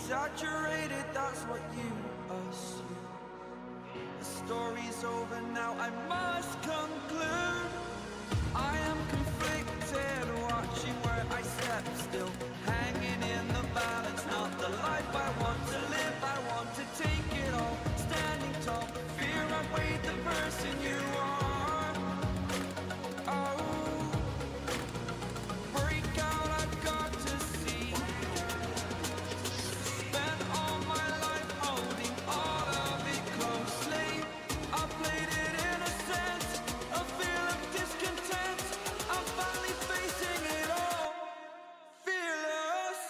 exaggerated, that's what you assume. The story's over now, I must conclude. I am conflicted, watching where I step still, hanging in the balance, not the life I want to live. I want to take it all, standing tall, fear I weighed the person you are. Oh, break out, I've got to see. Spent all my life holding all of it closely. I played it in a sense, a feel of discontent. I'm finally facing it all, fearless.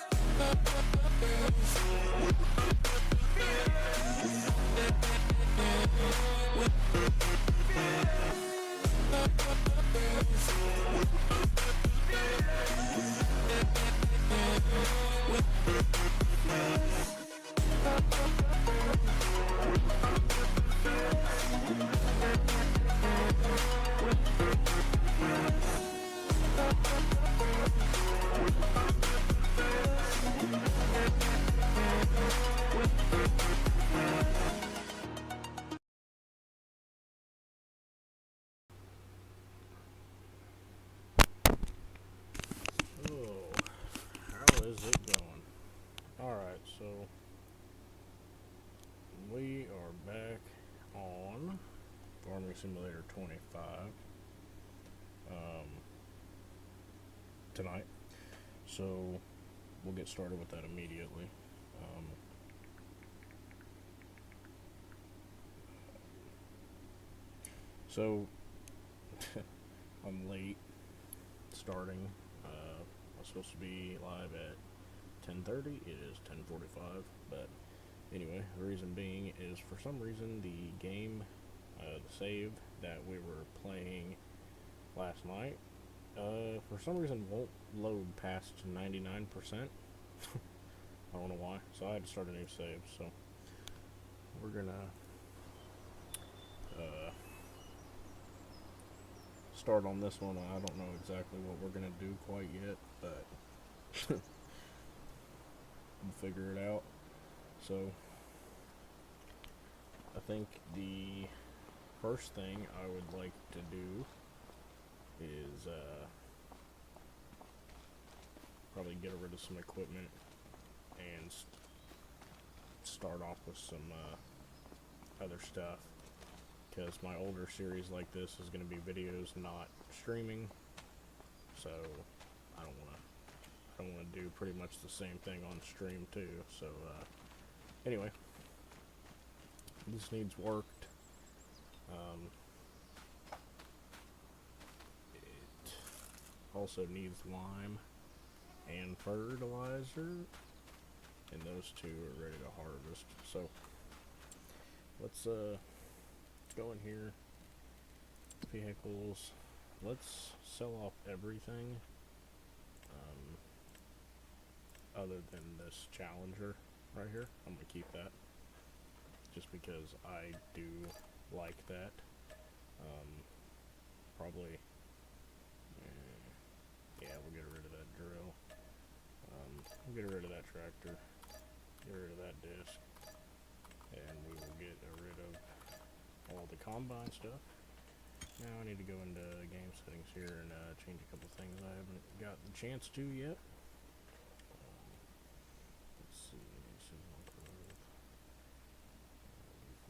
Oh, how is it going? Alright, so we are back on Farming Simulator 25 tonight. So we'll get started with that immediately. So I'm late starting. I'm supposed to be live at 10:30. It is 10:45, but anyway, the reason being is for some reason the game, the save that we were playing last night, for some reason won't load past 99%. I don't know why, so I had to start a new save. So we're gonna start on this one. I don't know exactly what we're gonna do quite yet, but we'll figure it out. So I think the first thing I would like to do is probably get rid of some equipment and start off with some other stuff, because my older series like this is going to be videos, not streaming. So I don't want to do pretty much the same thing on stream too. So anyway, this needs worked. It also needs lime and fertilizer, and those two are ready to harvest. So let's go in here, vehicles. Let's sell off everything other than this Challenger right here. I'm gonna keep that just because I do like that. Probably yeah, we'll get rid of that drill. We'll get rid of that tractor, get rid of that disc, and we will get rid of all the combine stuff. Now I need to go into game settings here and change a couple things I haven't got the chance to yet. Let's see, seasonal growth,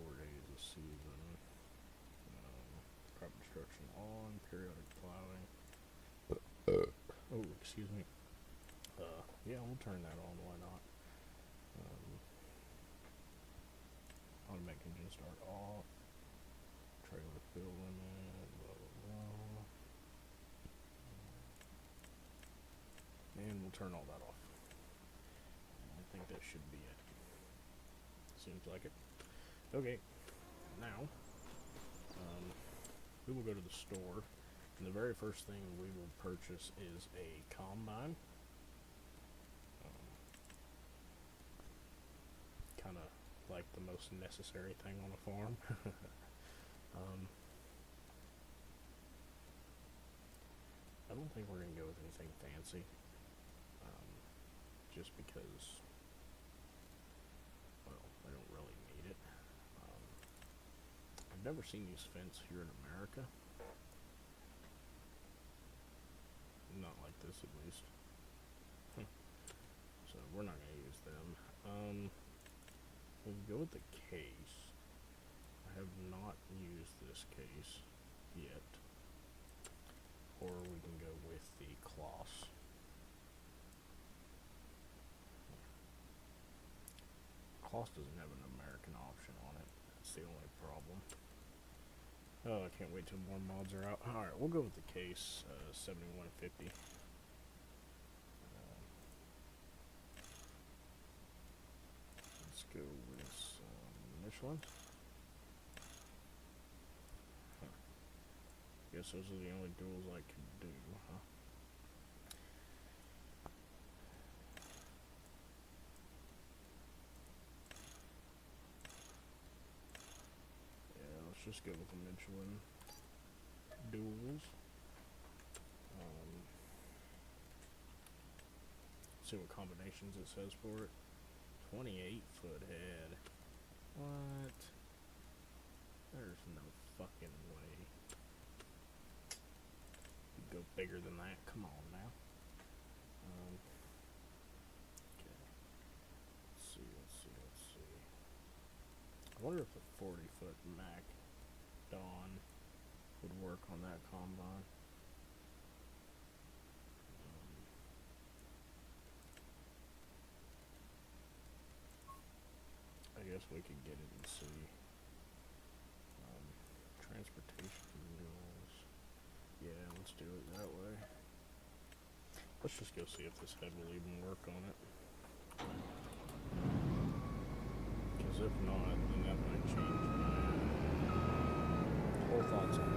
4 days of season, crop destruction on, periodic plowing. Oh, excuse me. Yeah, we'll turn that on, why not? Automatic engine start off, trailer fill limit, blah blah blah. And we'll turn all that off. I think that should be it. Seems like it. Okay, now we will go to the store, and the very first thing we will purchase is a combine. Kind of like the most necessary thing on a farm. I don't think we're going to go with anything fancy, just because I've never seen these fence here in America. Not like this, at least. So we're not gonna use them. We can go with the case. I have not used this case yet. Or we can go with the cloths. Cloth doesn't have an American option on it. That's the only problem. Oh, I can't wait till more mods are out. Alright, we'll go with the case, 7150. Let's go with some Michelin. Guess those are the only duels I can do, huh? Yeah, let's just go with the Michelin duels. See what combinations it says for it. 28-foot head. What? There's no fucking way. You go bigger than that. Come on now. Okay. Let's see. I wonder if the 40-foot Mac Dawn would work on that combine. I guess we could get it and see. Transportation mules. Yeah, let's do it that way. Let's just go see if this head will even work on it. Because if not, then that might change my whole thoughts on it.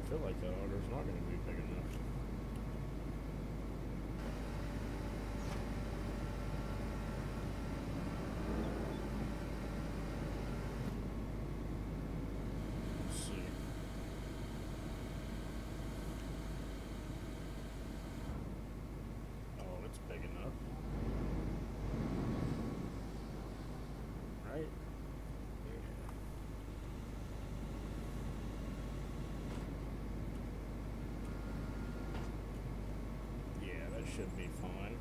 I feel like that auger's not going to be big enough. Let's see. Oh, it's big enough. Right? Should be fine,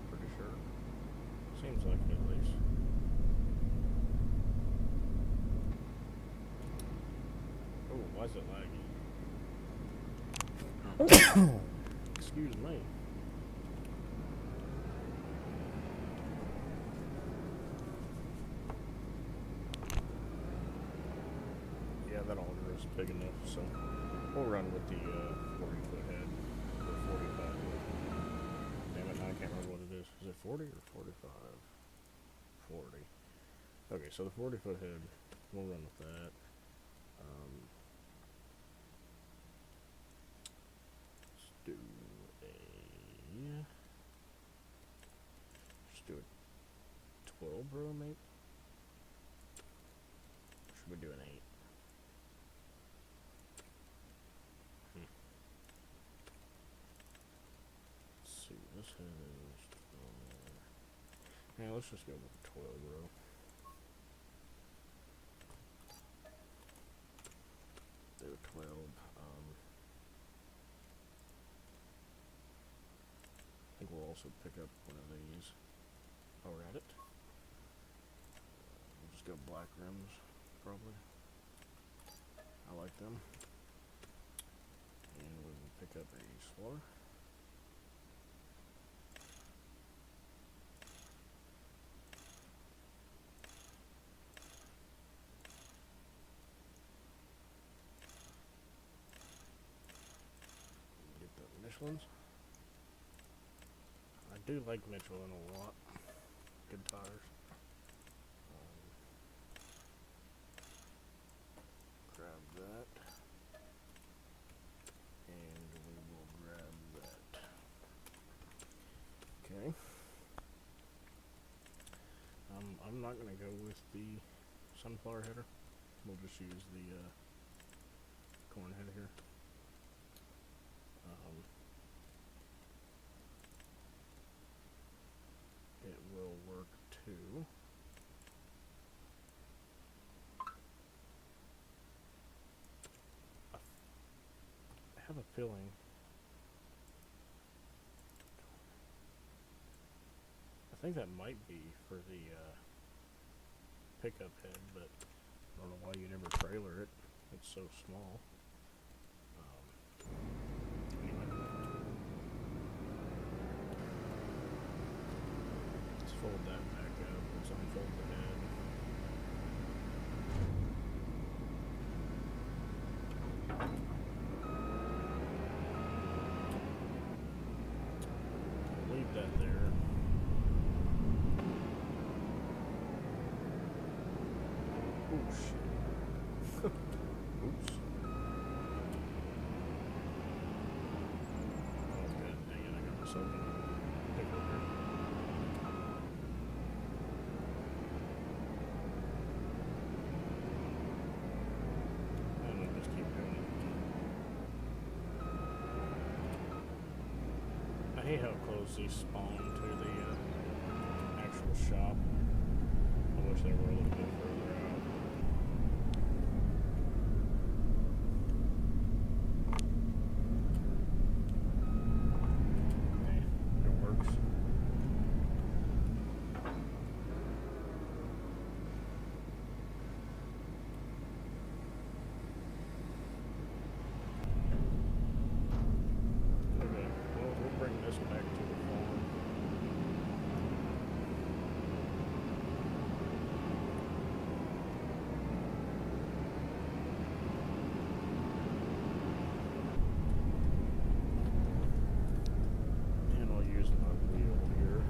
pretty sure. Seems like it, at least. Oh, why is it laggy? Excuse me. Yeah, that auger is big enough, so we'll run with the 40-foot head, or 45. I can't remember what it is. Is it 40 or 45? 40. Okay, so the 40-foot head, we'll run with that. Let's do a 12 row, maybe? Or should we do an 8? This is 12. Yeah, let's just go with 12 row. Do 12. I think we'll also pick up one of these. Oh, we're at it. We'll just go black rims, probably. I like them. And we will pick up a Slaughter. Michelins. I do like Michelin a lot. Good tires. Grab that. not going to go with the sunflower header. We'll just use the corn header here. It will work too. I have a feeling I think that might be for the pickup head, but I don't know why you never trailer it. It's so small. Anyway, let's fold that back up. Let's unfold the head. Leave that there. Oh shit. Oops. Oh good, dang it, I got myself in a pickle here. And I'll just keep doing it. I hate how close these spawn to the actual shop. I wish they were a little bit further out. Hey, it works. Okay, well, we'll bring this back to the farm. And I'll use my wheel here.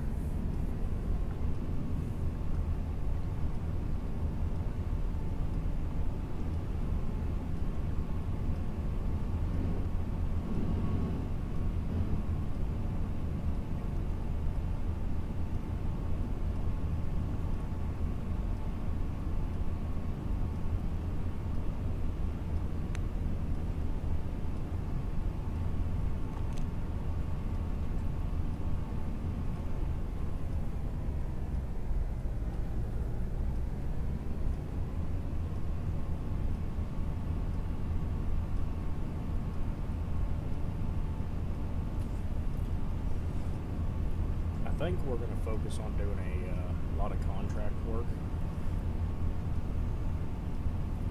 I think we're going to focus on doing a lot of contract work.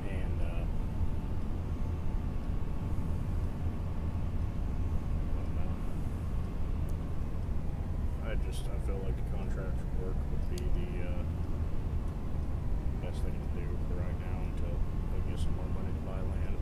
And I don't know. I feel like the contract work would be the best thing to do for right now until we get some more money to buy land.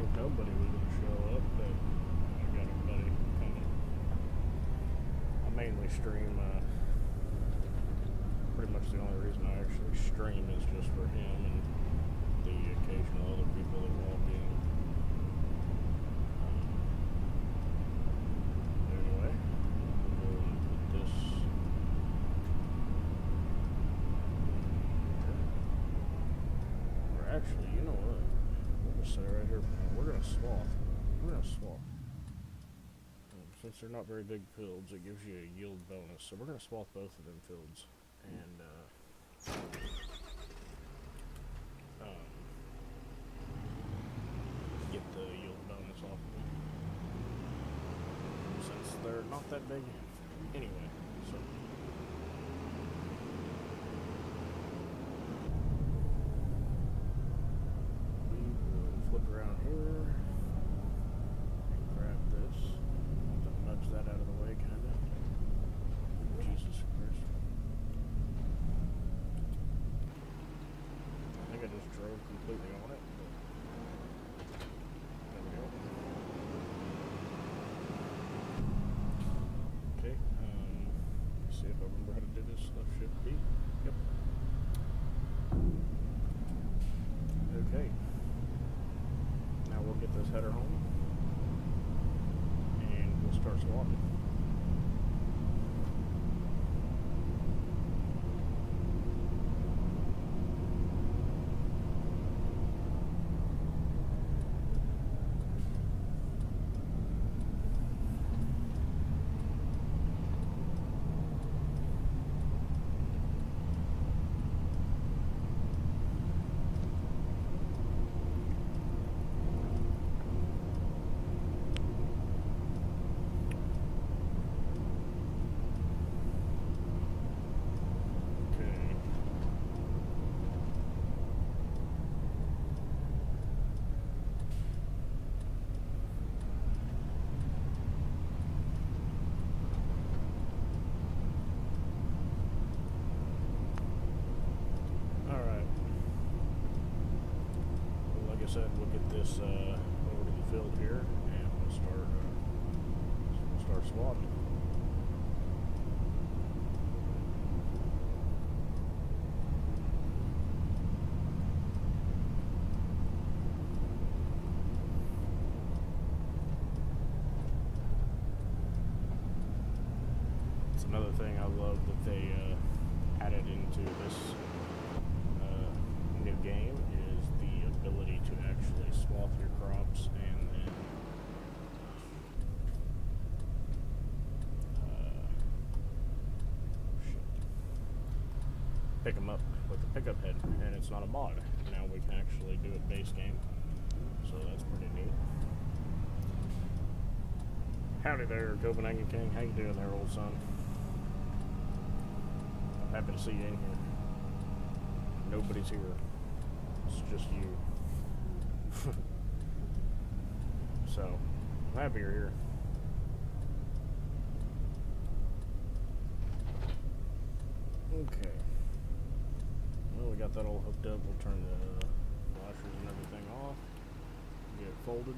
think nobody was going to show up, but I got everybody coming. I mainly stream, pretty much the only reason I actually stream is just for him and the occasional other people that walk in. Anyway, we'll put this here. Or actually, you know what? We'll just say right here, we're going to swath. We're going to swath. Since they're not very big fields, it gives you a yield bonus. So we're going to swath both of them fields. And, get the yield bonus off of them. Since they're not that big anyway, so. We will flip around here and grab this. I'll have to nudge that out of the way, kinda. Jesus Christ. I think I just drove completely on it, but there we go. Okay, let's see if I remember how to do this. Left shift B. Yep. Okay. Now we'll get this header home and we'll start swapping. Said we'll get this over to the field here and we'll start swabbing. It's another thing I love that they added into this new game is the ability to actually swath your crops and then pick them up with the pickup head, and it's not a mod. Now we can actually do it base game, so that's pretty neat. Howdy there, Copenhagen King. How you doing there, old son? I'm happy to see you in here. Nobody's here. It's just you. So, I'm happy you're here. Okay. Well, we got that all hooked up. We'll turn the flashers and everything off. Get it folded.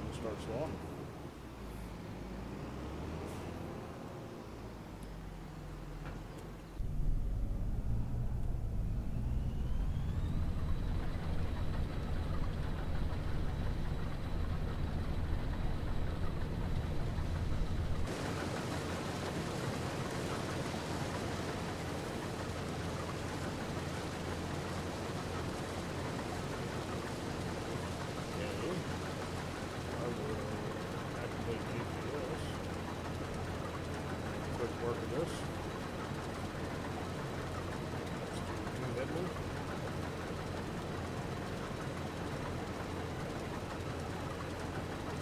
We'll start swapping. Work of this.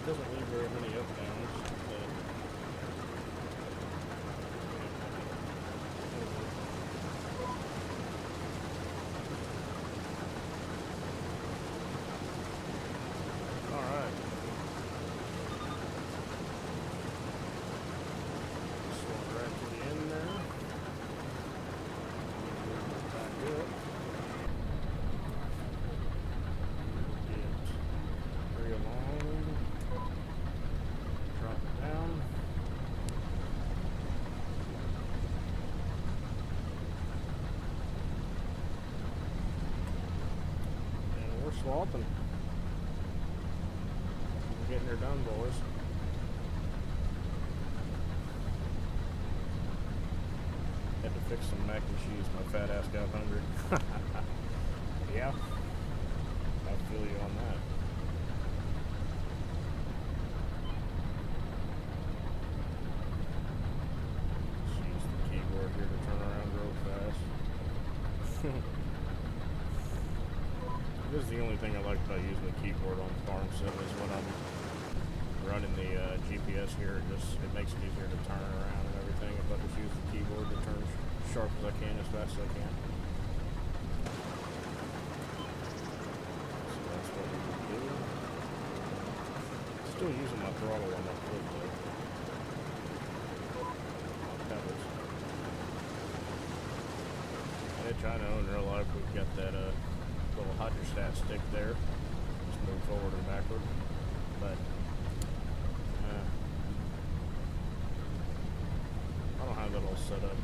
Doesn't leave very many up downs. Good. Walton. We're getting her done, boys. Had to fix some mac and cheese. My fat ass got hungry. Yeah, I feel you on that. Just use the keyboard here to turn around real fast. This is the only thing I like about using the keyboard on Farm Sim is when I'm running the GPS here, it makes it easier to turn around and everything if I just use the keyboard to turn as sharp as I can, as fast as I can. So that's what we do. Still using my throttle on that foot though. My pedals. Which I know in real life we've got that little hydrostat stick there. Just move forward and backward. But I don't have that all set up.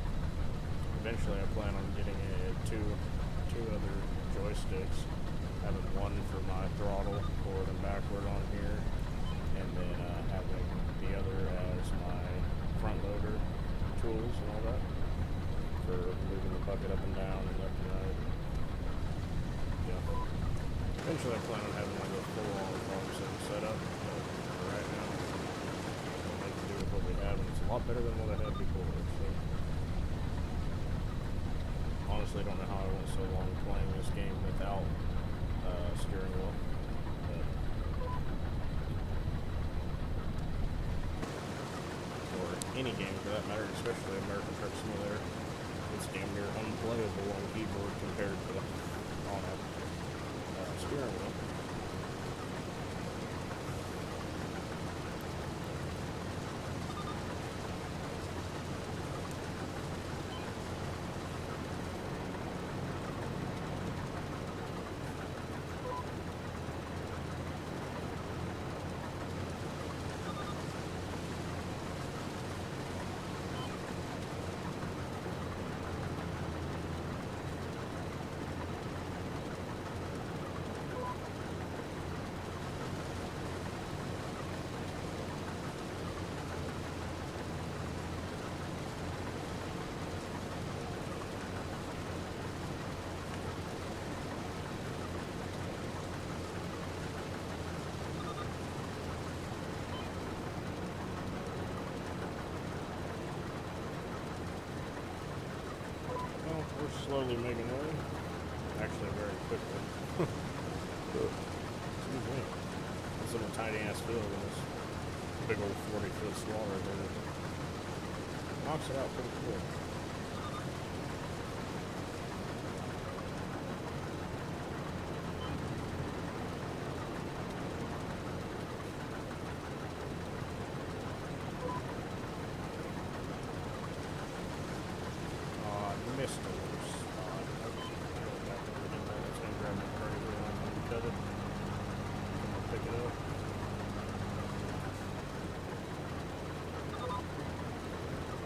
Eventually I plan on getting two other joysticks. Having one for my throttle forward and backward on here, and then having the other as my front loader tools and all that for moving the bucket up and down and left and right. Yeah. Eventually I plan on having like a full-on Farm Sim setup, but for right now I'll make do with what we have, and it's a lot better than what I had before. So honestly, I don't know how I went so long playing this game without steering wheel. But, or any game for that matter, especially American Truck Simulator. It's damn near unplayable on keyboard compared to on a steering wheel. We're slowly making way. Actually, very quickly. Excuse me. This little tiny ass field and this big old 40-foot swatter there knocks it out pretty quick. Missed a little spot. I'll go back over to that. It's gonna grab me crazy when I'm gonna cut it. I'm gonna pick it up.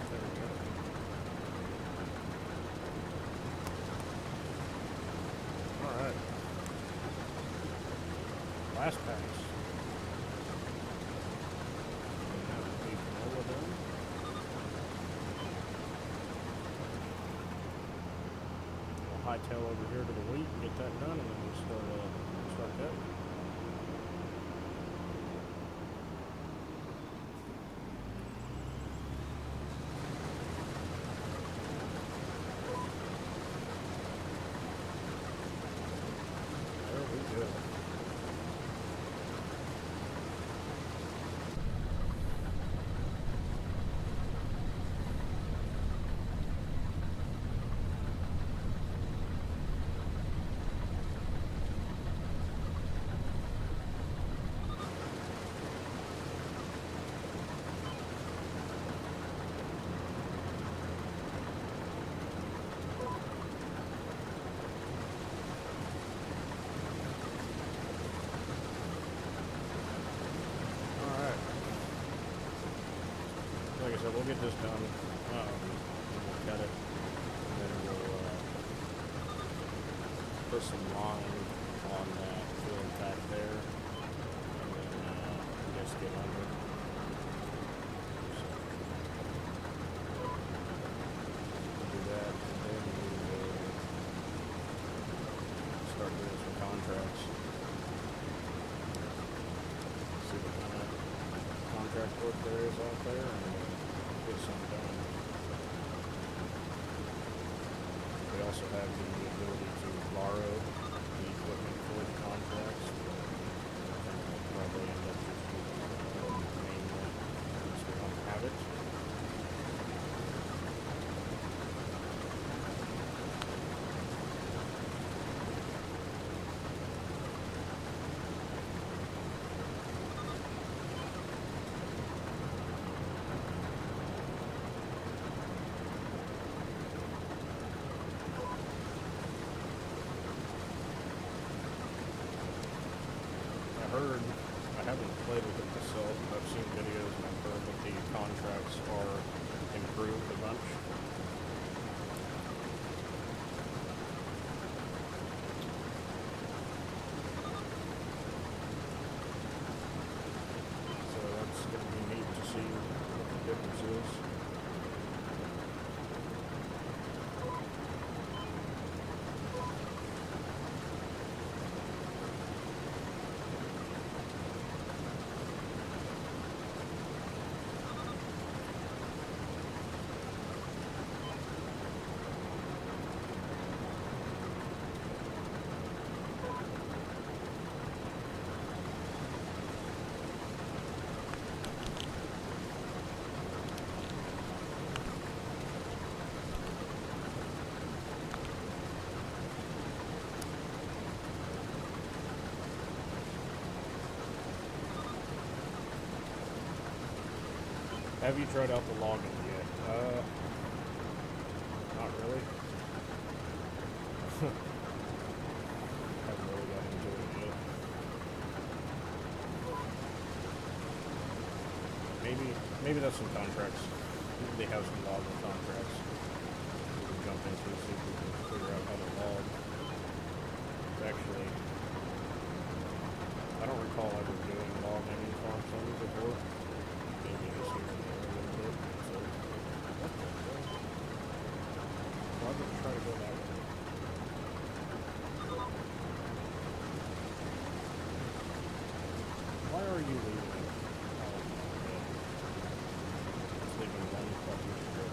There we go. Alright. Last pass. And that would be Canola done. Hightail over here to the wheat and get that done, and then we'll start cutting. There we go. Like I said, we'll get this done. We'll cut it, and then we'll put some line on that back there, and then just get under. So, we'll do that, and then we will start doing some contracts. See what kind of contract work there is out there, and get some done. We also have the ability to borrow the equipment for the contracts, but we'll probably end up just using our own mainly since we don't have it. I haven't played with it myself, but I've seen videos and I've heard that the contracts are improved a bunch. So that's going to be neat to see what the difference is. Have you tried out the login yet? Not really. Haven't really got into it yet. Maybe that's some contracts. Maybe they have some login contracts we can jump into, see if we can figure out how to log. Actually, I don't recall ever doing logging in Farm Sim before. Maybe this year and there a little bit. So, what the hell? Why did I try to go that way? Why are you leaving it? Oh, okay. It's leaving one fucking strip.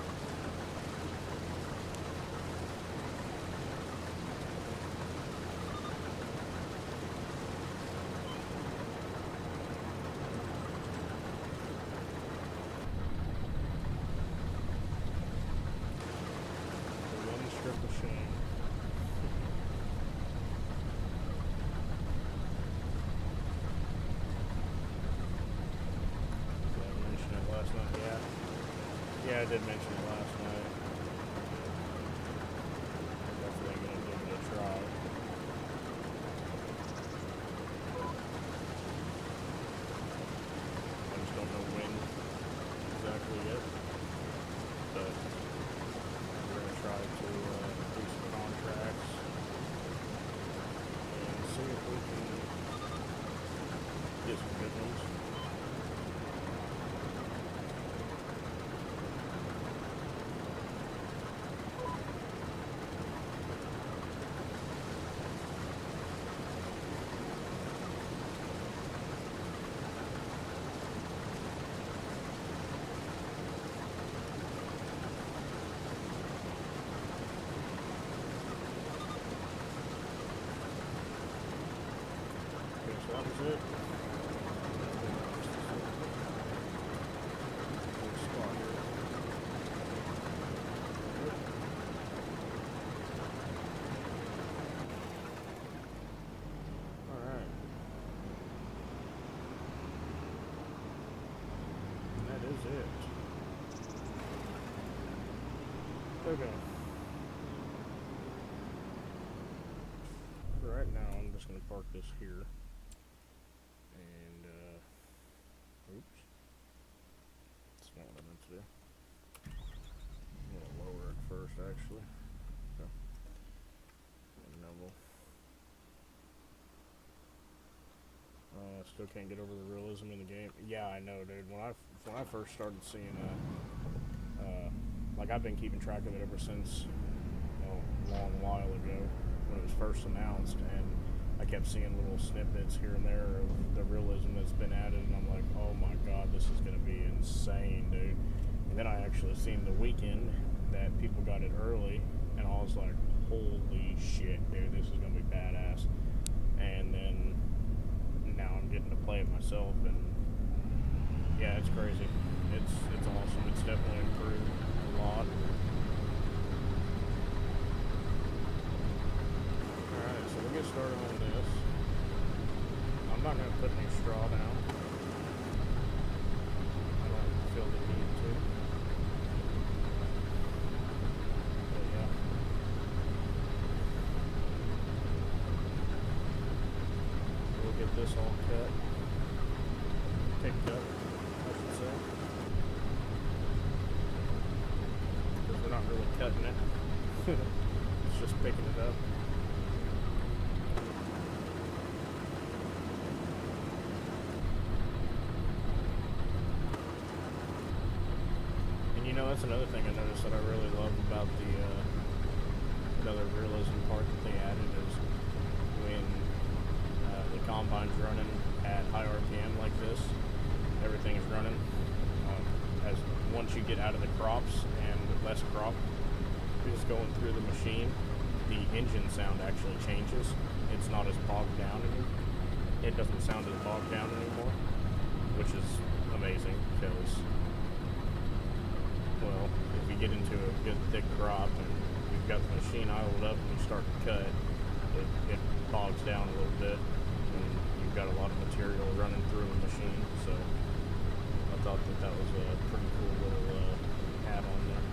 Strip of shame. Did I mention it last night? Yeah, I did mention it last night. Definitely gonna give it a try. I just don't know when exactly yet, but we're going to try to do some contracts and see if we can get some good ones. So that was it. Spot here. Alright. And that is it. Okay. For right now, I'm just going to park this here. And, oops. That's not what I meant to do. I'm going to lower it first, actually. Okay. And then we'll Still can't get over the realism in the game. Yeah, I know, dude. When I first started seeing like I've been keeping track of it ever since a long while ago when it was first announced, and I kept seeing little snippets here and there of the realism that's been added, and I'm like, oh my god, this is gonna be insane, dude. And then I actually seen the weekend that people got it early, and I was like, holy shit, dude, this is gonna be badass. And then now I'm getting to play it myself, and yeah, it's crazy. It's awesome. It's definitely improved a lot. Alright, so we'll get started on this. I'm not going to put any straw down. I don't feel the need to. But yeah. We'll get this all cut. Picked up, I should say. Because we're not really cutting it. It's just picking it up. And you know, that's another thing I noticed that I really love about the another realism part that they added is when the combine's running at high RPM like this, everything is running. As once you get out of the crops and less crop is going through the machine, the engine sound actually changes. It's not as bogged down anymore. It doesn't sound as bogged down anymore, which is amazing because, well, if you get into a good thick crop and you've got the machine idled up and you start to cut, it bogs down a little bit and you've got a lot of material running through the machine. So I thought that was a pretty cool little add-on there.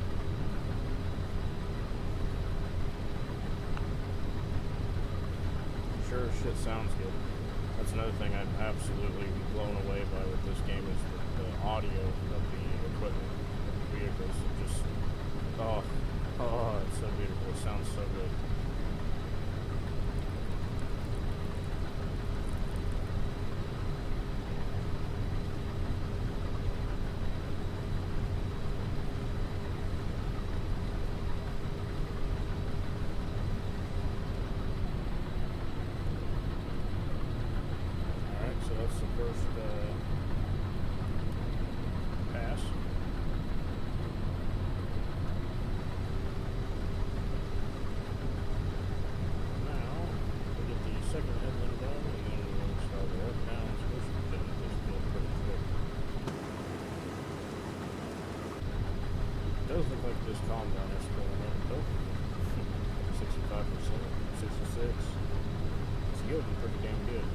Sure as shit sounds good. That's another thing I'm absolutely blown away by with this game is the audio of the equipment, of the vehicles. It just, it's so beautiful. It sounds so good. That's the first pass. Now, we'll get the second headland done, and then we'll start the up down switch, but then this will pretty quick. It does look like this combine is pulling up, though. 65%, 66. It's yielding pretty damn good.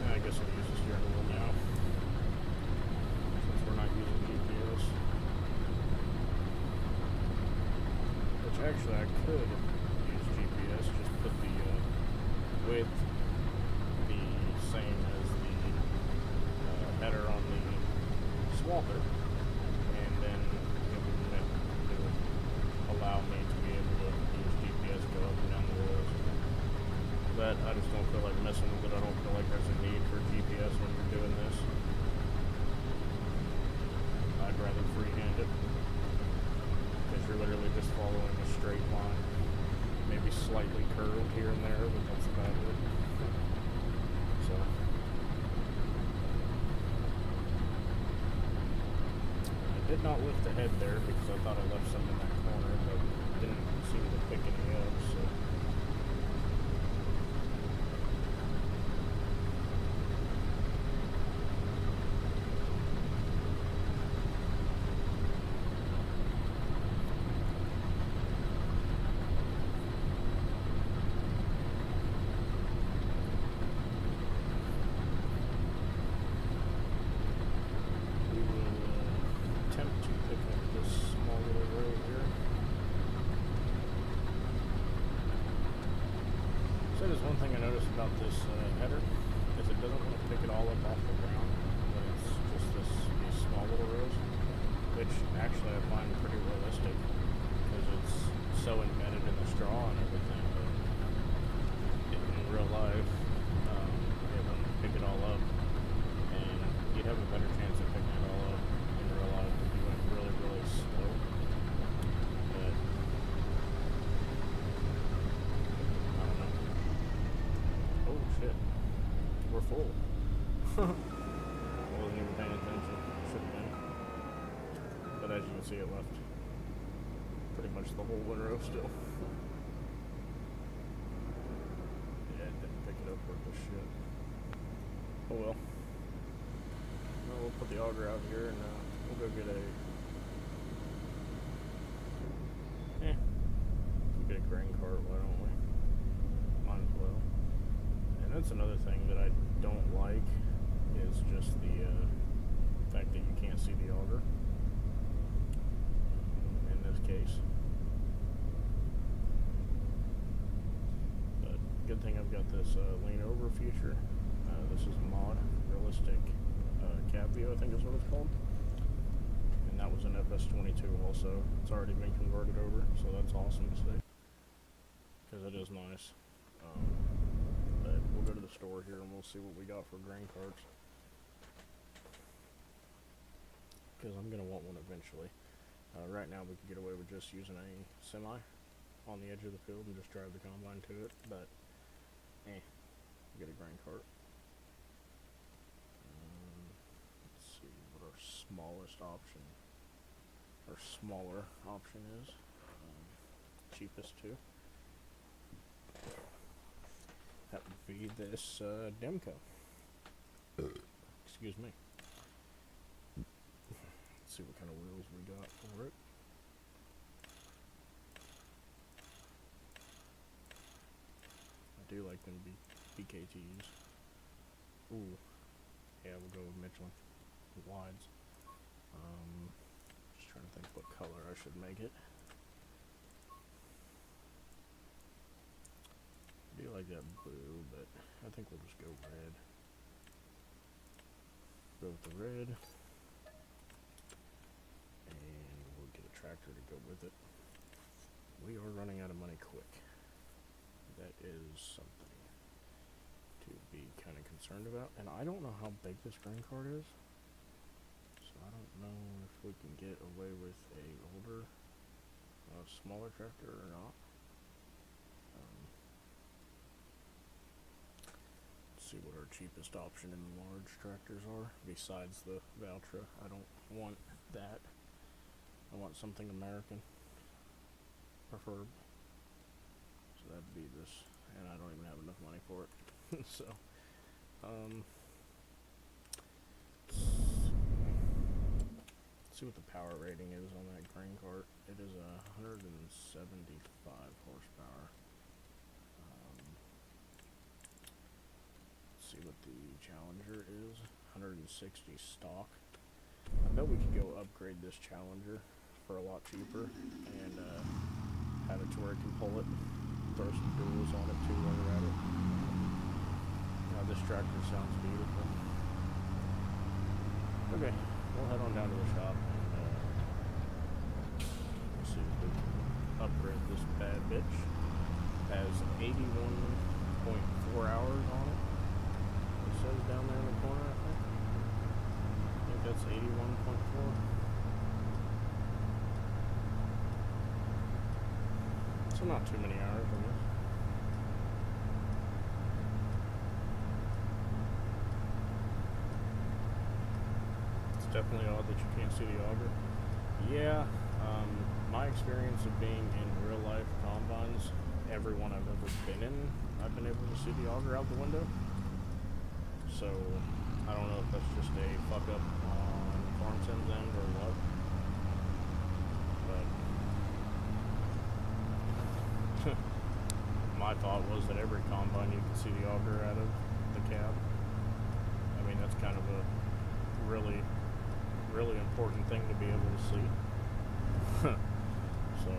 I guess I'll use the steering wheel now, since we're not using GPS. Which actually I could use GPS, just put the width the same as the header on the swather, and then it would allow me to be able to use GPS, go up and down the roads. But I just don't feel like messing with it. I don't feel like there's a need for GPS when you're doing this. I'd rather freehand it, because you're literally just following a straight line. Maybe slightly curved here and there, but that's about it. So I did not lift the head there because I thought I left some in that corner, but didn't seem to pick any up, so this header is it doesn't want to pick it all up off the ground when it's just these small little rows, which actually I find pretty realistic because it's so embedded in the straw and everything that in real life it wouldn't pick it all up, and you'd have a better chance of picking it all up in real life if you went really, really slow. But I don't know. Oh shit. We're full. I wasn't even paying attention. Should have been. But as you can see, it left pretty much the whole windrow still. Yeah, it didn't pick it up worth a shit. Oh well. Well, we'll put the auger out here and we'll go get we'll get a grain cart, why don't we? Might as well. And that's another thing that I don't like is just the fact that you can't see the auger in this case. But good thing I've got this lean over feature. This is mod realistic cab view, I think is what it's called. And that was an FS22 also. It's already been converted over, so that's awesome to see. Because it is nice. But we'll go to the store here and we'll see what we got for grain carts. Because I'm going to want one eventually. Right now we can get away with just using a semi on the edge of the field and just drive the combine to it, but get a grain cart. Let's see what our smallest option, or smaller option is. Cheapest too. That would be this Demco. Excuse me. Let's see what kind of wheels we got for it. I do like them BKTs. Ooh. Yeah, we'll go with Michelin. Wides. Just trying to think what color I should make it. I do like that blue, but I think we'll just go red. Go with the red. And we'll get a tractor to go with it. We are running out of money quick. That is something to be kind of concerned about. And I don't know how big this grain cart is. So I don't know if we can get away with a older, smaller tractor or not. See what our cheapest option in the large tractors are besides the Valtra. I don't want that. I want something American preferred. So that'd be this, and I don't even have enough money for it. So let's see what the power rating is on that grain cart. It is 175 horsepower. See what the Challenger is. 160 stock. I bet we could go upgrade this Challenger for a lot cheaper and have it to where it can pull it. Throw some duals on it too while we're at it. Now this tractor sounds beautiful. Okay, we'll head on down to the shop and we'll see if we can upgrade this bad bitch. Has 81.4 hours on it. Says down there in the corner, I think that's 81.4. So not too many hours, I guess. It's definitely odd that you can't see the auger. Yeah, my experience of being in real life combines, every one I've ever been in, I've been able to see the auger out the window. So, I don't know if that's just a fuck up on FarmSim's end or what. But my thought was that every combine you can see the auger out of the cab. I mean, that's kind of a really, really important thing to be able to see. So.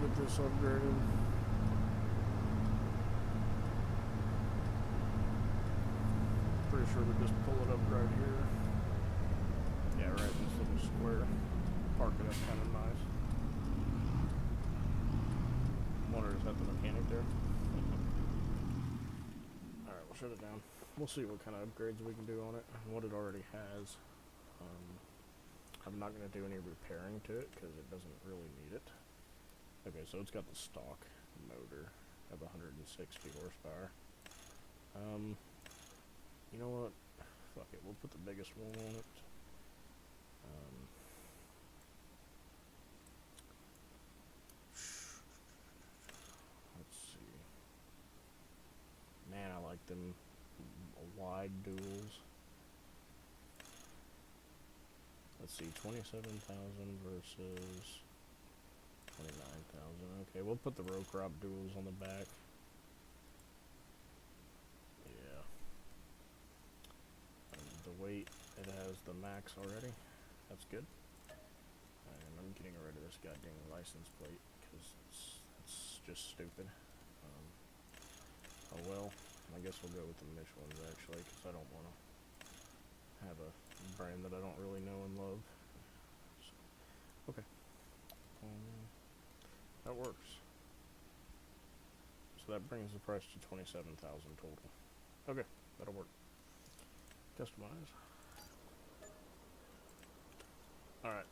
get this upgraded. Pretty sure we just pull it up right here. Yeah, right in this little square. Park it up kind of nice. Wonder, is that the mechanic there? Alright, we'll shut it down. We'll see what kind of upgrades we can do on it and what it already has. I'm not going to do any repairing to it because it doesn't really need it. Okay, so it's got the stock motor of 160 horsepower. You know what? Fuck it, we'll put the biggest one on it. Let's see. Man, I like them wide duals. Let's see, 27,000 versus 29,000. Okay, we'll put the row crop duals on the back. Yeah. The weight, it has the max already. That's good. And I'm getting rid of this goddamn license plate because it's just stupid. Oh well, I guess we'll go with the Michelin's actually because I don't want to have a brand that I don't really know and love. So, okay. That works. So that brings the price to 27,000 total. Okay, that'll work. Customize. Alright,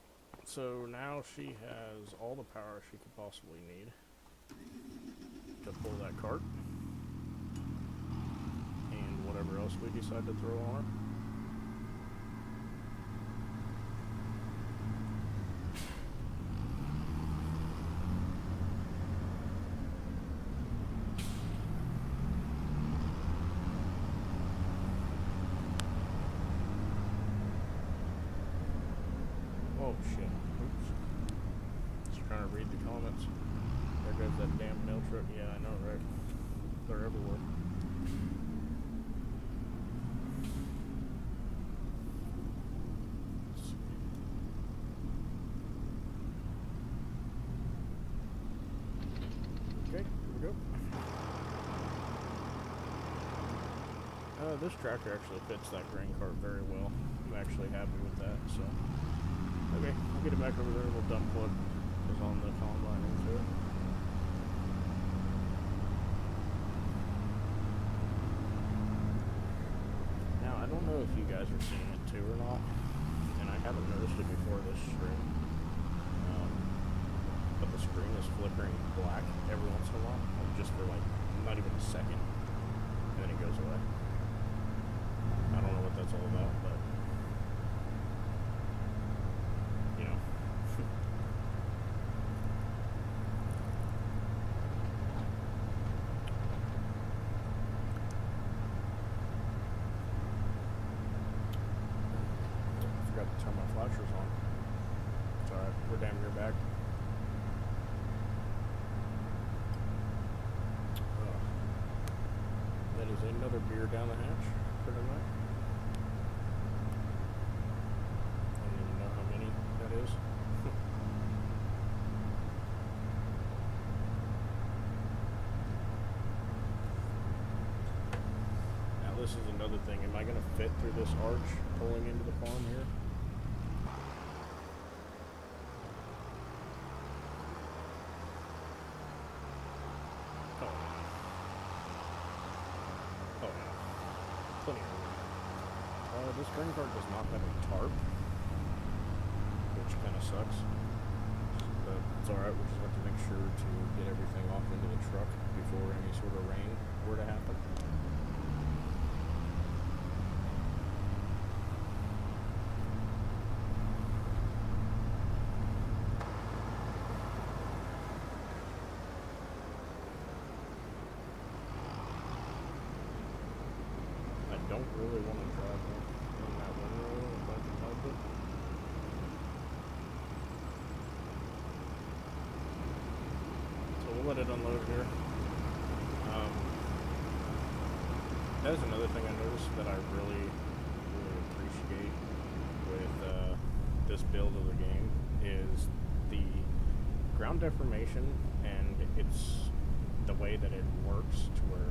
so now she has all the power she could possibly need to pull that cart. And whatever else we decide to throw on her. Oh shit. Oops. Just trying to read the comments. There goes that damn mail truck. Yeah, I know, right? They're everywhere. Let's see. Okay, here we go. This tractor actually fits that grain cart very well. I'm actually happy with that, so. Okay, we'll get it back over there. We'll dump what is on the combine into it. Now, I don't know if you guys are seeing it too or not, and I haven't noticed it before this stream, but the screen is flickering black every once in a while, just for like, not even a second, and then it goes away. I don't know what that's all about, but you know. I forgot to turn my flashers on. It's alright, we're damn near back. That is another beer down the hatch for tonight. I don't even know how many that is. Now this is another thing. Am I going to fit through this arch pulling into the farm here? Oh no. Oh no. Plenty of room. This grain cart does not have a tarp, which kind of sucks. But it's alright, we'll just have to make sure to get everything off into the truck before any sort of rain were to happen. I don't really want to drive in that window if I can help it. So we'll let it unload here. That is another thing I noticed that I really appreciate with this build of the game is the ground deformation, and it's the way that it works to where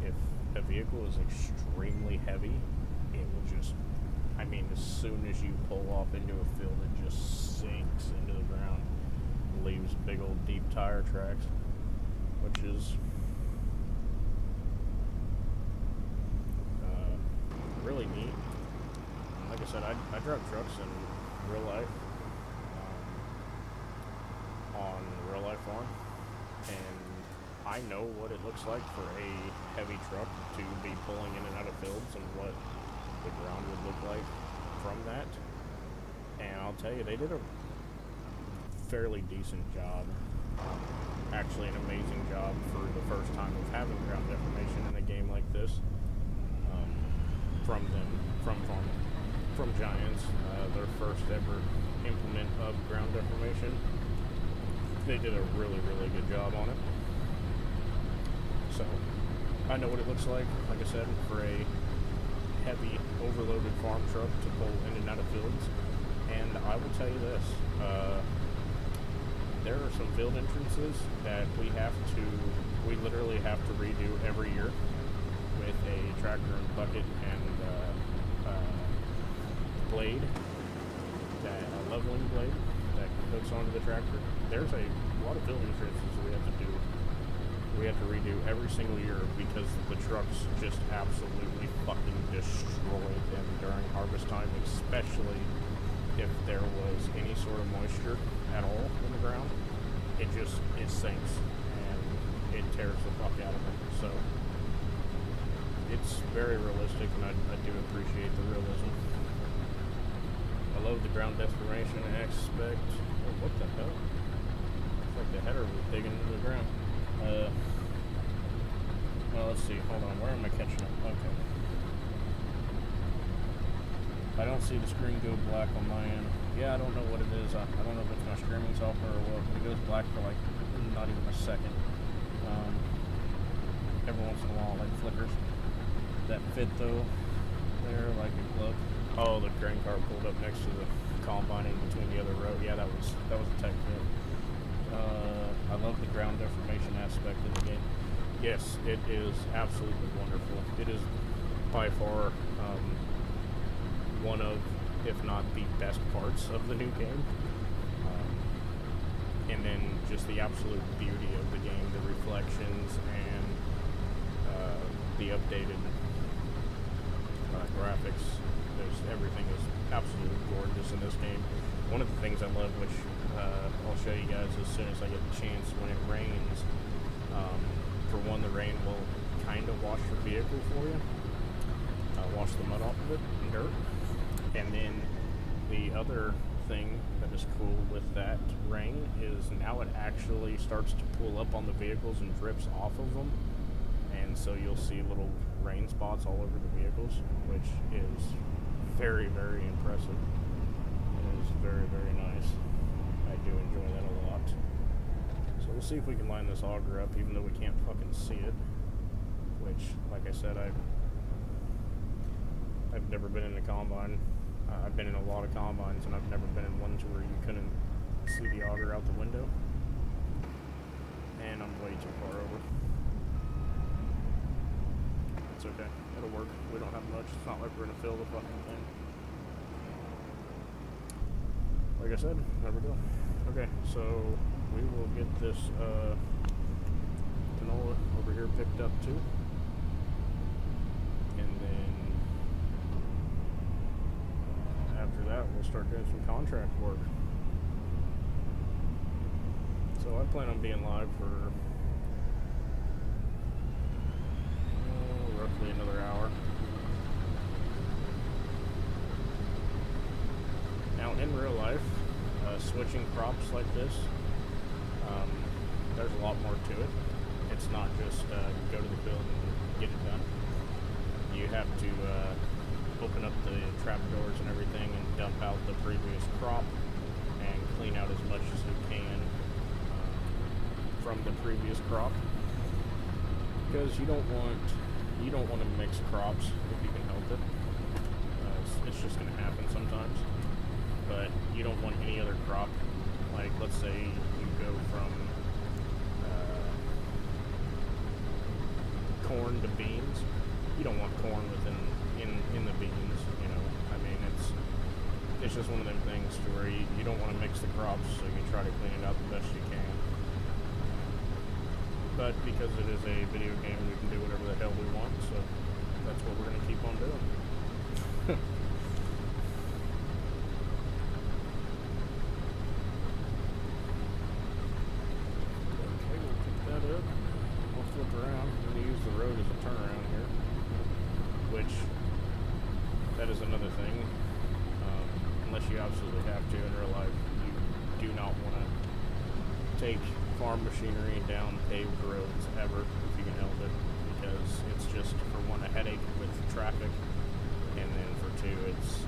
if a vehicle is extremely heavy, it will just, I mean, as soon as you pull off into a field, it just sinks into the ground, leaves big old deep tire tracks, which is really neat. Like I said, I drive trucks in real life, on real life farm, and I know what it looks like for a heavy truck to be pulling in and out of fields and what the ground would look like from that. And I'll tell you, they did a fairly decent job, actually an amazing job for the first time of having ground deformation in a game like this. From Giants, their first ever implement of ground deformation. They did a really, really good job on it. So, I know what it looks like I said, for a heavy, overloaded farm truck to pull in and out of fields. And I will tell you this, there are some field entrances that we literally have to redo every year with a tractor and bucket and blade, a leveling blade that hooks onto the tractor. There's a lot of field entrances we have to do. We have to redo every single year because the trucks just absolutely fucking destroy them during harvest time, especially if there was any sort of moisture at all in the ground. It sinks and it tears the fuck out of them. So it's very realistic, and I do appreciate the realism. I love the ground deformation aspect. Oh, what the hell? It's like the header was digging into the ground. Well, let's see. Hold on. Where am I catching up? Okay. I don't see the screen go black on my end. Yeah, I don't know what it is. I don't know if it's my streaming software or what, but it goes black for like not even a second. Every once in a while, like flickers. That fit though, there like a glove. Oh, the grain car pulled up next to the combine in between the other row. Yeah, that was a tech fit. I love the ground deformation aspect of the game. Yes, it is absolutely wonderful. It is by far one of, if not the best parts of the new game. And then just the absolute beauty of the game, the reflections and the updated graphics. Everything is absolutely gorgeous in this game. One of the things I love, which I'll show you guys as soon as I get the chance, when it rains, for one, the rain will kind of wash your vehicle for you, wash the mud off of it and dirt. And then the other thing that is cool with that rain is now it actually starts to pool up on the vehicles and drips off of them. And so you'll see little rain spots all over the vehicles, which is very, very impressive. It is very, very nice. I do enjoy that a lot. So we'll see if we can line this auger up, even though we can't fucking see it. Which, like I said, I've never been in a combine. I've been in a lot of combines, and I've never been in one to where you couldn't see the auger out the window. And I'm way too far over. It's okay. It'll work. We don't have much. It's not like we're gonna fill the fucking thing. Like I said, there we go. Okay, so we will get this canola over here picked up too. And then after that, we'll start doing some contract work. So I plan on being live for roughly another hour. Now, in real life, switching crops like this, there's a lot more to it. It's not just go to the field and get it done. You have to open up the trap doors and everything and dump out the previous crop and clean out as much as you can from the previous crop, because you don't want to mix crops if you can help it. It's just going to happen sometimes. But you don't want any other crop, like let's say you go from corn to beans. You don't want corn in the beans, you know. I mean, it's just one of them things to where you don't want to mix the crops, so you try to clean it out the best you can. But because it is a video game, we can do whatever the hell we want, so that's what we're going to keep on doing. Okay, we'll pick that up. We'll flip around. We're going to use the road as a turnaround here, which, that is another thing. Unless you absolutely have to in real life, you do not want to take farm machinery down paved roads ever if you can help it, because it's just, for one, a headache with traffic, and then for two, it's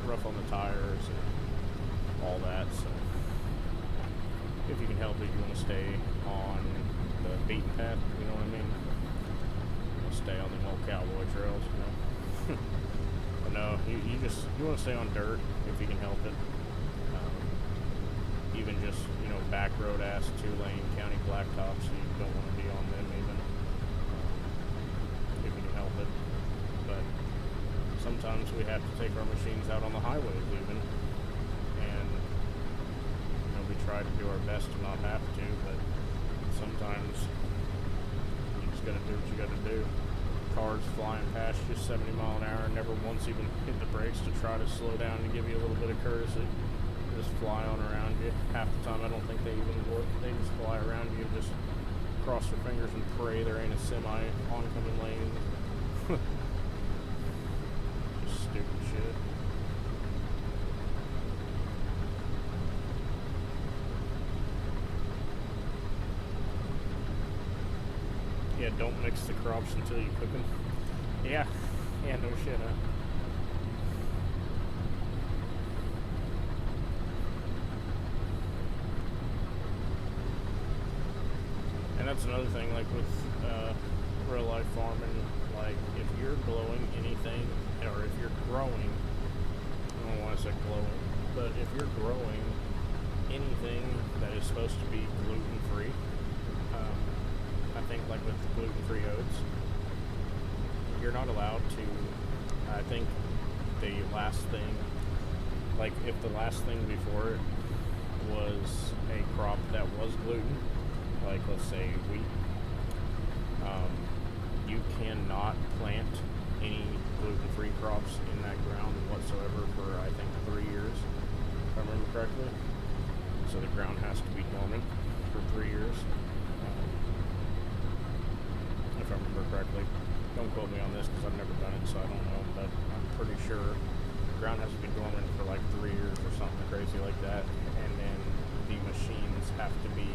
rough on the tires and all that. So if you can help it, you want to stay on the beaten path, you know what I mean? You want to stay on the old cowboy trails, you know? But no, you want to stay on dirt if you can help it. Even just, you know, back road ass 2-lane county blacktops, you don't want to be on them even, if you can help it. But sometimes we have to take our machines out on the highways even, and, you know, we try to do our best to not have to, but sometimes you just gotta do what you gotta do. Cars flying past you 70 mile an hour, never once even hit the brakes to try to slow down to give you a little bit of courtesy. Just fly on around you. Half the time I don't think they even look. They just fly around you and just cross their fingers and pray there ain't a semi oncoming lane. Just stupid shit. Yeah, don't mix the crops until you cook them. Yeah, no shit, huh? And that's another thing, like with real life farming, like if you're growing anything, or if you're growing, I don't want to say glowing, but if you're growing anything that is supposed to be gluten-free, I think like with gluten-free oats, you're not allowed to, I think the last thing, like if the last thing before it was a crop that was gluten, like let's say wheat, you cannot plant any gluten-free crops in that ground whatsoever for I think 3 years, if I remember correctly. So the ground has to be dormant for 3 years, if I remember correctly. Don't quote me on this because I've never done it, so I don't know, but I'm pretty sure the ground has to be dormant for like 3 years or something crazy like that, and then the machines have to be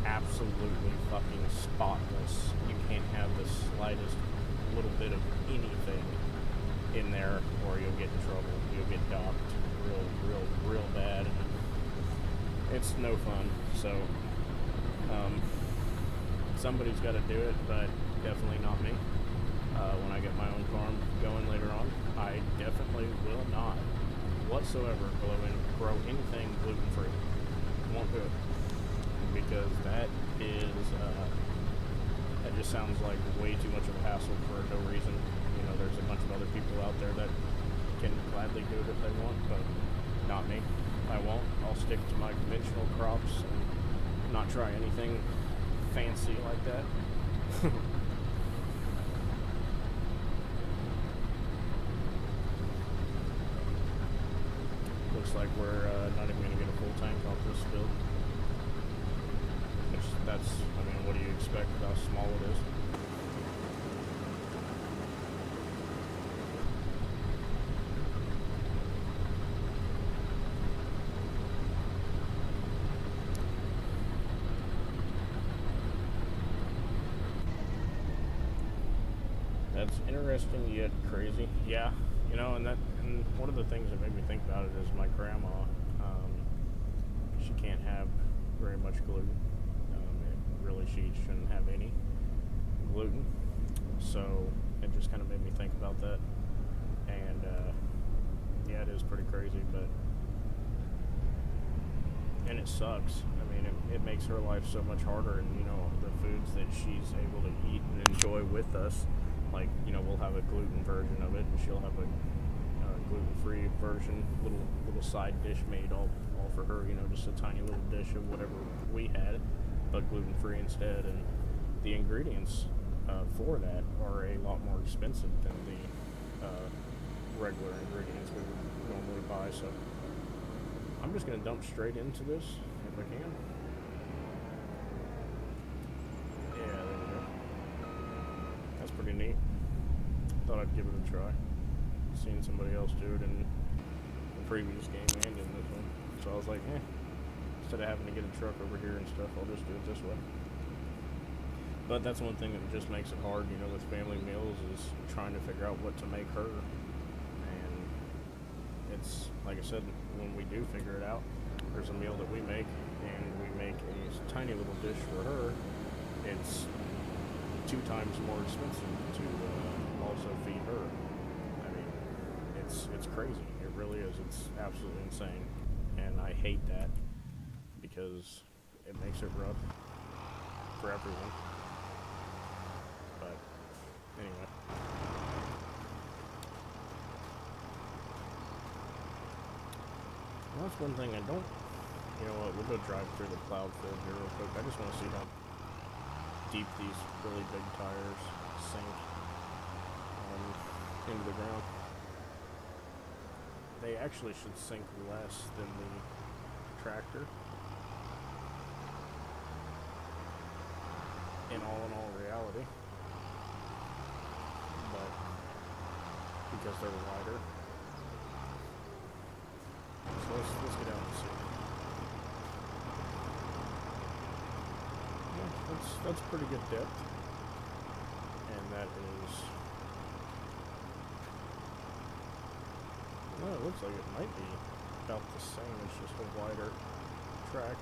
absolutely fucking spotless. You can't have the slightest little bit of anything in there or you'll get in trouble. You'll get docked real bad. It's no fun. So somebody's got to do it, but definitely not me. When I get my own farm going later on, I definitely will not whatsoever grow anything gluten-free. Won't do it. Because that just sounds like way too much of a hassle for no reason. You know, there's a bunch of other people out there that can gladly do it if they want, but not me. I won't. I'll stick to my conventional crops and not try anything fancy like that. Looks like we're not even going to get a full tank off this build. That's, I mean, what do you expect with how small it is? That's interesting yet crazy. Yeah, you know, and one of the things that made me think about it is my grandma. She can't have very much gluten. Really, she shouldn't have any gluten, so it just kind of made me think about that. And yeah, it is pretty crazy, but and it sucks. I mean, it makes her life so much harder, and you know, the foods that she's able to eat and enjoy with us, like, you know, we'll have a gluten version of it, and she'll have a gluten-free version, little side dish made all for her, you know, just a tiny little dish of whatever we had, but gluten-free instead, and the ingredients for that are a lot more expensive than the regular ingredients we would normally buy, so I'm just going to dump straight into this if I can. Yeah, there we go. That's pretty neat. Thought I'd give it a try. Seen somebody else do it in the previous game and in this one. So I was like, instead of having to get a truck over here and stuff, I'll just do it this way. But that's one thing that just makes it hard, you know, with family meals, is trying to figure out what to make her. And it's, like I said, when we do figure it out, there's a meal that we make, and we make a tiny little dish for her. It's 2 times more expensive to also feed her. I mean, it's crazy. It really is. It's absolutely insane. And I hate that because it makes it rough for everyone. But anyway. Well, that's one thing I don't. You know what? We'll go drive through the plowed field here real quick. I just want to see how deep these really big tires sink into the ground. They actually should sink less than the tractor. In all reality. But because they're wider. So let's get out and see. Yeah, that's pretty good depth. And that is, well, it looks like it might be about the same. It's just a wider track.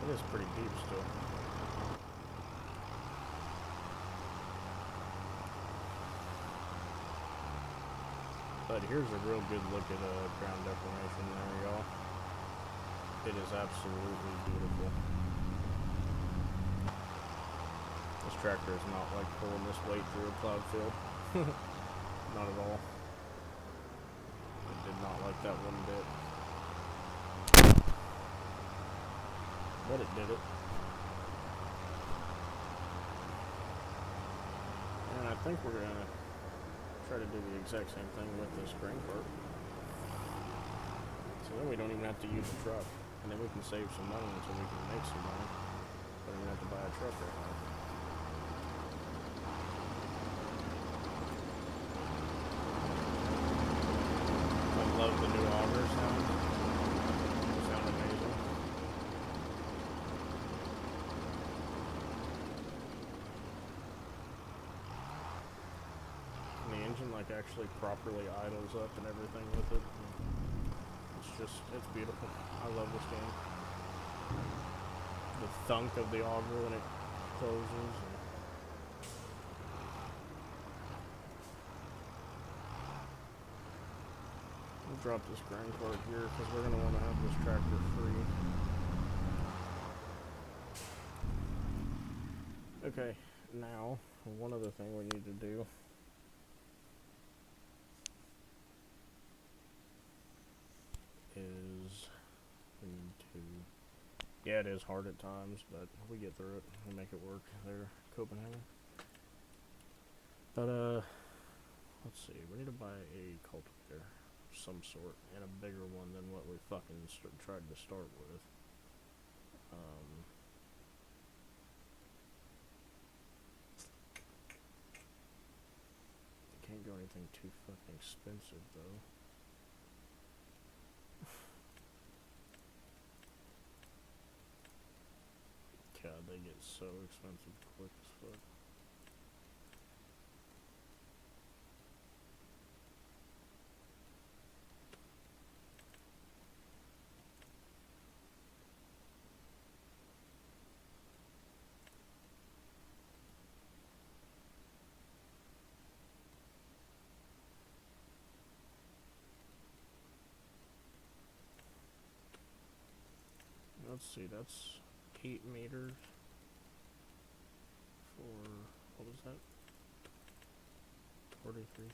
It is pretty deep still. But here's a real good look at ground deformation there, y'all. It is absolutely beautiful. This tractor is not like pulling this weight through a plowed field. Not at all. It did not like that one bit. But it did it. And I think we're gonna try to do the exact same thing with this grain cart. So then we don't even have to use a truck. And then we can save some money until we can make some money. But we don't have to buy a truck right now. I love the new auger sound. They sound amazing. And the engine like actually properly idles up and everything with it. It's beautiful. I love this game. The thunk of the auger when it closes. We'll drop this grain cart here because we're going to want to have this tractor free. Okay, now one other thing we need to do. Is we need to, yeah, it is hard at times, but we get through it. We make it work there, Copenhagen. But let's see, we need to buy a cultivator of some sort, and a bigger one than what we fucking tried to start with. Can't go anything too fucking expensive though. God, they get so expensive quick as fuck. let's see, that's 8 meters for, what was that? 43,000.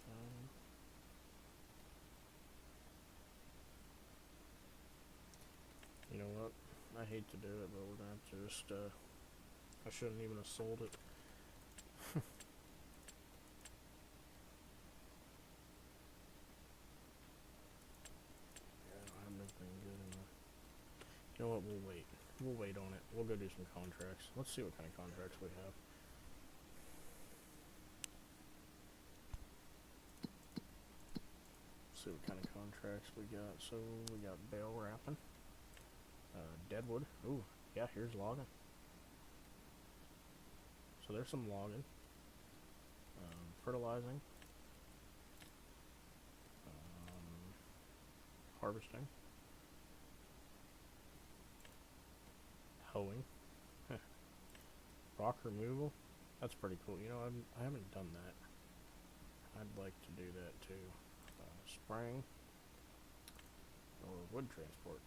You know what? I hate to do it, but we're gonna have to just, I shouldn't even have sold it. Yeah, I don't have anything good in there. You know what? We'll wait. We'll wait on it. We'll go do some contracts. Let's see what kind of contracts we have. See what kind of contracts we got. So we got bale wrapping, deadwood. Ooh, yeah, here's logging. So there's some logging, fertilizing, harvesting, hoeing, rock removal. That's pretty cool. You know, I haven't done that. I'd like to do that too. Spraying or wood transport.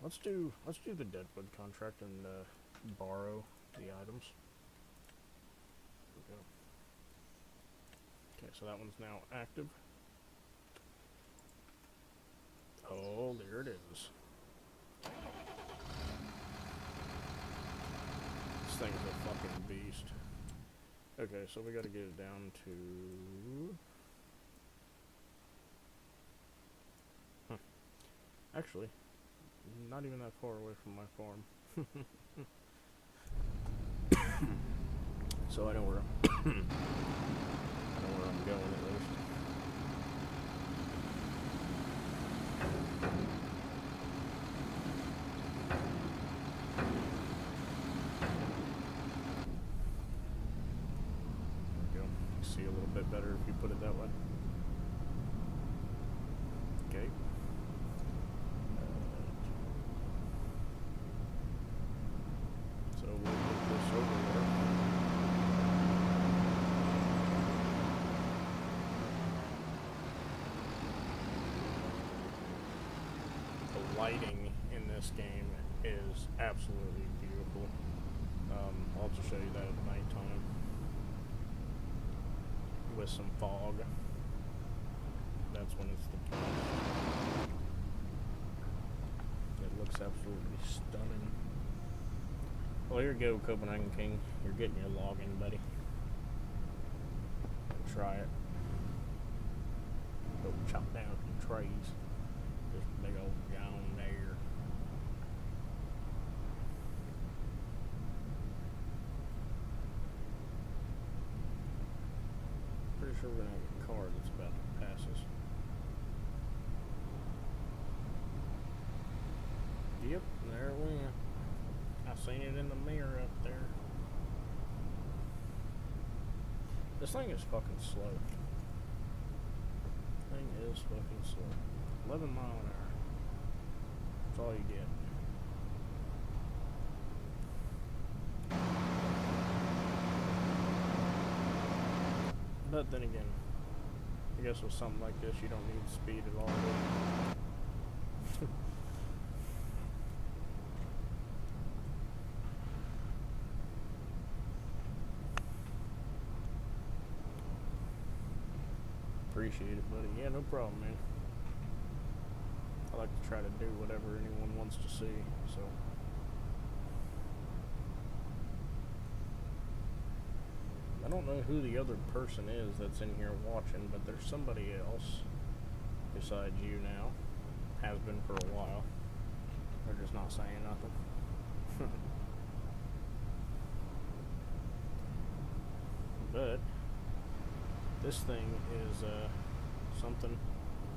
Let's do the deadwood contract and borrow the items. There we go. Okay, so that one's now active. Oh, there it is. This thing's a fucking beast. Okay, so we gotta get it down to... Actually, not even that far away from my farm. So I know where I know where I'm going at least. There we go. You see a little bit better if you put it that way. Okay. So we'll put this over there. The lighting in this game is absolutely beautiful. I'll have to show you that at nighttime with some fog. That's when it's the best. It looks absolutely stunning. Well, here you go, Copenhagen King. You're getting your login, buddy. Try it. Go chop down some trees. Just big old down there. Pretty sure we're gonna have a car that's about to pass us. Yep, there it went. I seen it in the mirror up there. This thing is fucking slow. Thing is fucking slow. 11 mile an hour. That's all you get. But then again, I guess with something like this, you don't need speed at all. Appreciate it, buddy. Yeah, no problem, man. I like to try to do whatever anyone wants to see, so. I don't know who the other person is that's in here watching, but there's somebody else besides you now. Has been for a while. They're just not saying nothing. But this thing is something.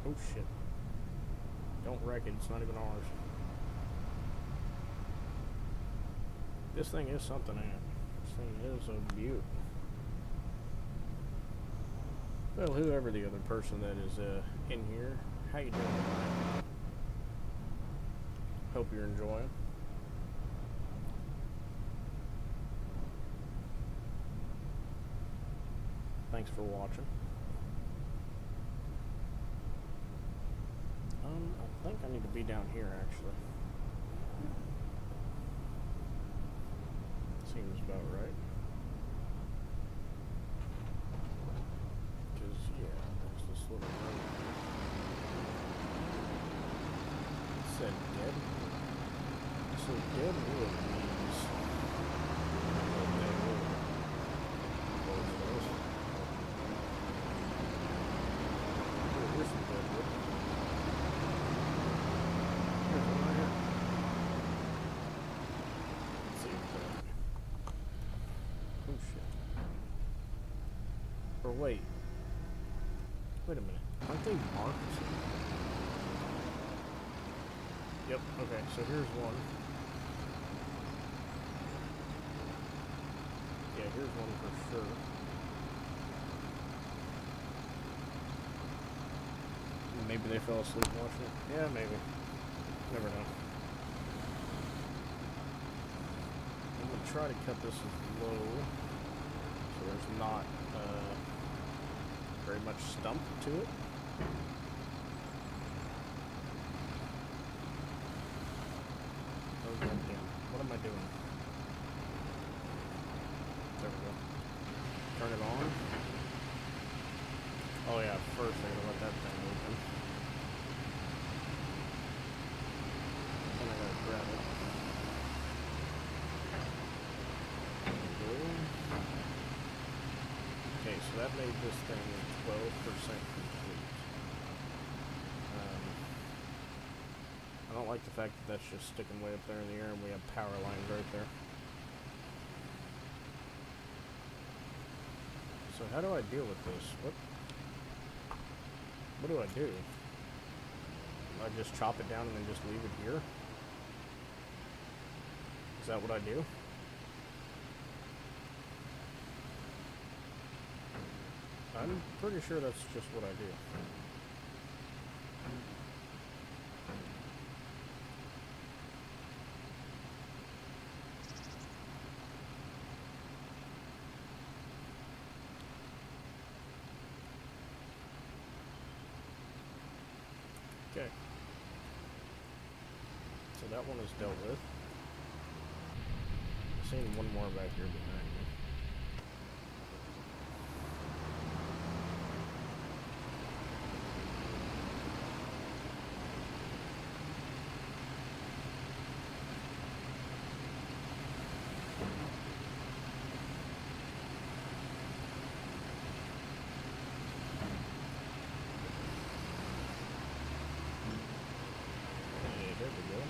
Oh shit. Don't wreck it, it's not even ours. This thing is something, ain't it? This thing is a beaut. Well, whoever the other person that is in here, how you doing tonight? Hope you're enjoying. Thanks for watching. I think I need to be down here actually. seems about right. Because, yeah, there's this little road. It said dead wood. So dead wood means that they will close those. Oh, here's some dead wood. Here's one right here. Let's see exactly. Oh shit. Or wait. Wait a minute. Aren't they marked? Yep, okay, so here's one. Yeah, here's one for sure. Maybe they fell asleep watching it. Yeah, maybe. Never know. I'm gonna try to cut this as low so there's not very much stump to it. Oh goddamn! What am I doing? There we go. Turn it on. Oh yeah, first I gotta let that thing open. Then I gotta grab it. There we go. Okay, so that made this thing 12% complete. I don't like the fact that that's just sticking way up there in the air and we have power lines right there. So how do I deal with this? What do I do? I just chop it down and then just leave it here? Is that what I do? I'm pretty sure that's just what I do. Okay. So that one is dealt with. I'm seeing one more back here behind me. Hey, there we go.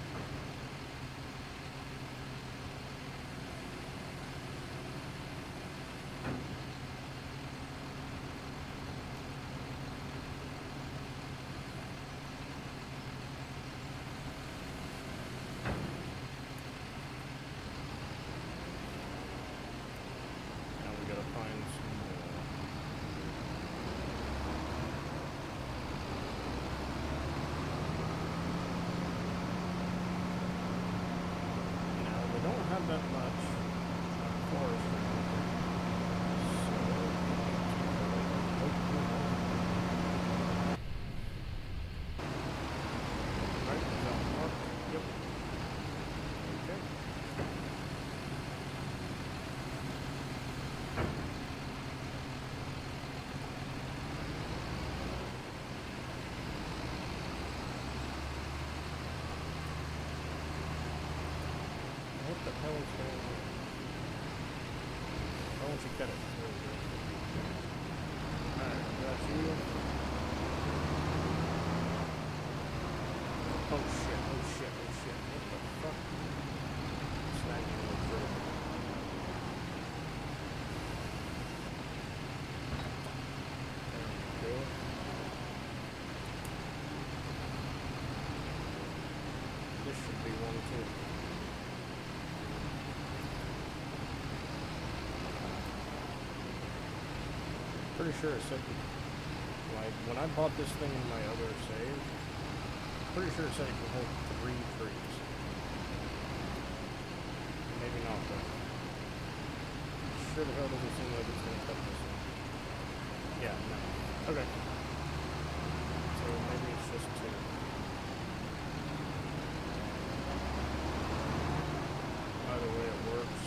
Now we gotta find some more. Now we don't have that much forest around here. Right, is that marked? Yep. Okay. What the hell is going on? Why won't you cut it? There we go. Alright, got you. Oh shit, oh shit, oh shit. What the fuck? Snagging a little further. There we go. This should be one too. Pretty sure it said, like, when I bought this thing in my other save, pretty sure it said it could hold 3 trees. Maybe not, though. Sure the hell doesn't seem like it's gonna cut this one. Yeah, no. Okay. So maybe it's just 2. Either way it works.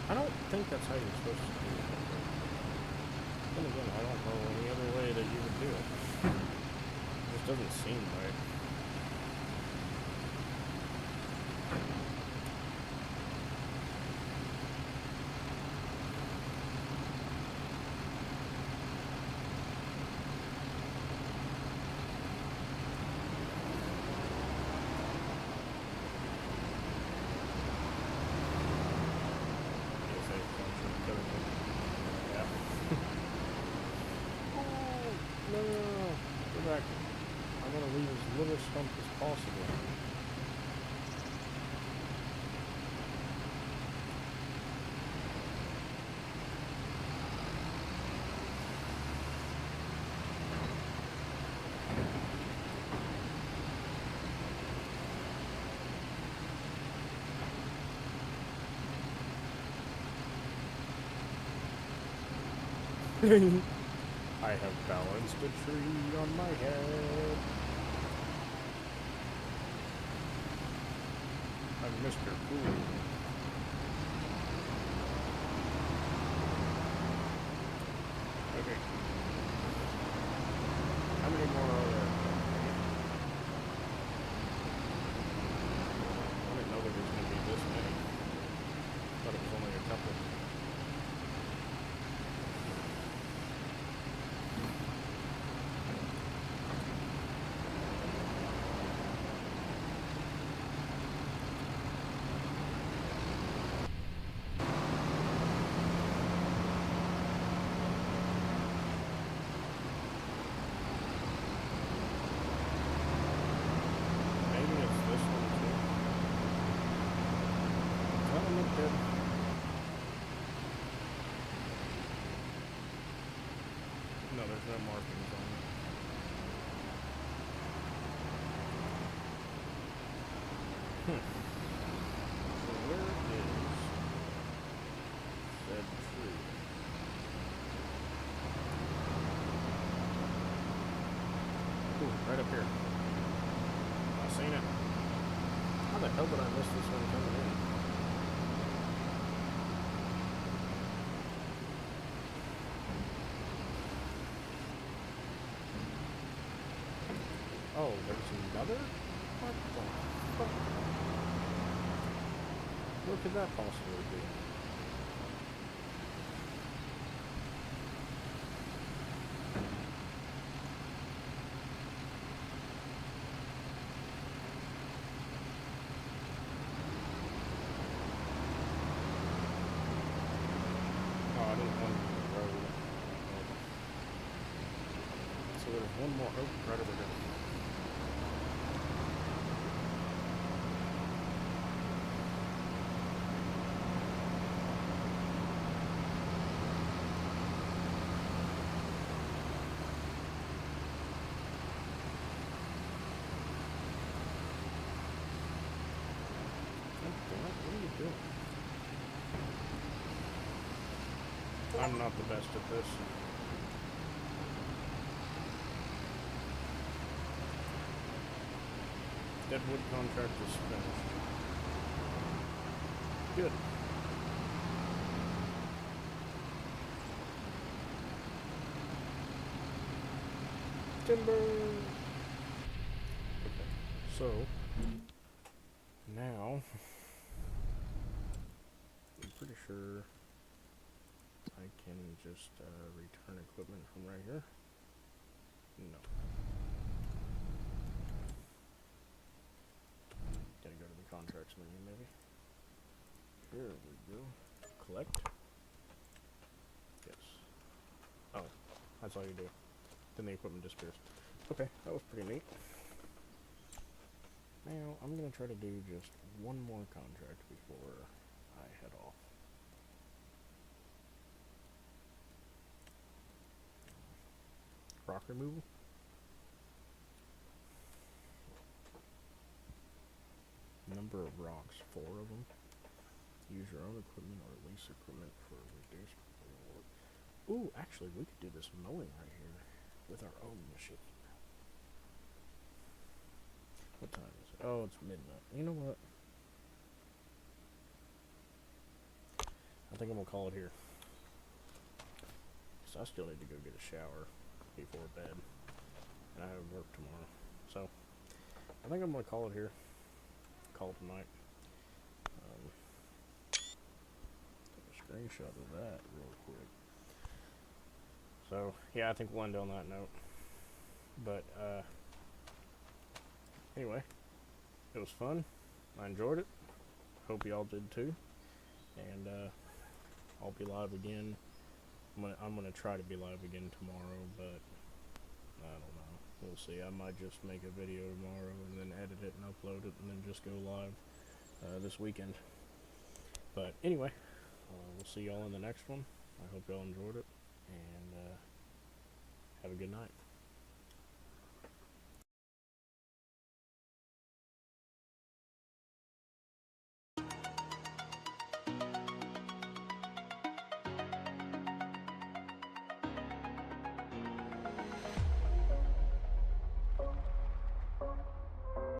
I don't think that's how you're supposed to do it. Then again, I don't know any other way that you would do it. It just doesn't seem right. I want to leave as little stump as possible. I have balanced a tree on my head. I'm Mr. Cool. Okay. How many more are there? I didn't know there was going to be this many. Thought it was only a couple. Maybe it's this one too. That one looked good. No, there's no markings on it. So where is said tree? Ooh, right up here. I seen it. How the hell did I miss this one coming in? Oh, there's another? What the fuck? What could that possibly be? Oh, I didn't want to be in the road. So there's one more. Oh, right over there. What are you doing? I'm not the best at this. Deadwood contract is finished. Good. Timber! Okay, so now I'm pretty sure I can just return equipment from right here. No. Gotta go to the contracts menu maybe. Here we go. Collect. Yes. Oh, that's all you do. Then the equipment disappears. Okay, that was pretty neat. Now, I'm gonna try to do just one more contract before I head off. Rock removal? Number of rocks, 4 of them. Use your own equipment or lease equipment for reduced reward. Ooh, actually, we could do this mowing right here with our own machine. What time is it? Oh, it's midnight. You know what? I think I'm gonna call it here. So I still need to go get a shower before bed, and I have work tomorrow. So I think I'm gonna call it here. Call it tonight. Take a screenshot of that real quick. So yeah, I think we'll end on that note. But anyway, it was fun. I enjoyed it. Hope y'all did too. And I'll be live again. I'm gonna try to be live again tomorrow, but I don't know. We'll see. I might just make a video tomorrow and then edit it and upload it and then just go live this weekend. But anyway, we'll see y'all in the next one. I hope y'all enjoyed it, and have a good night.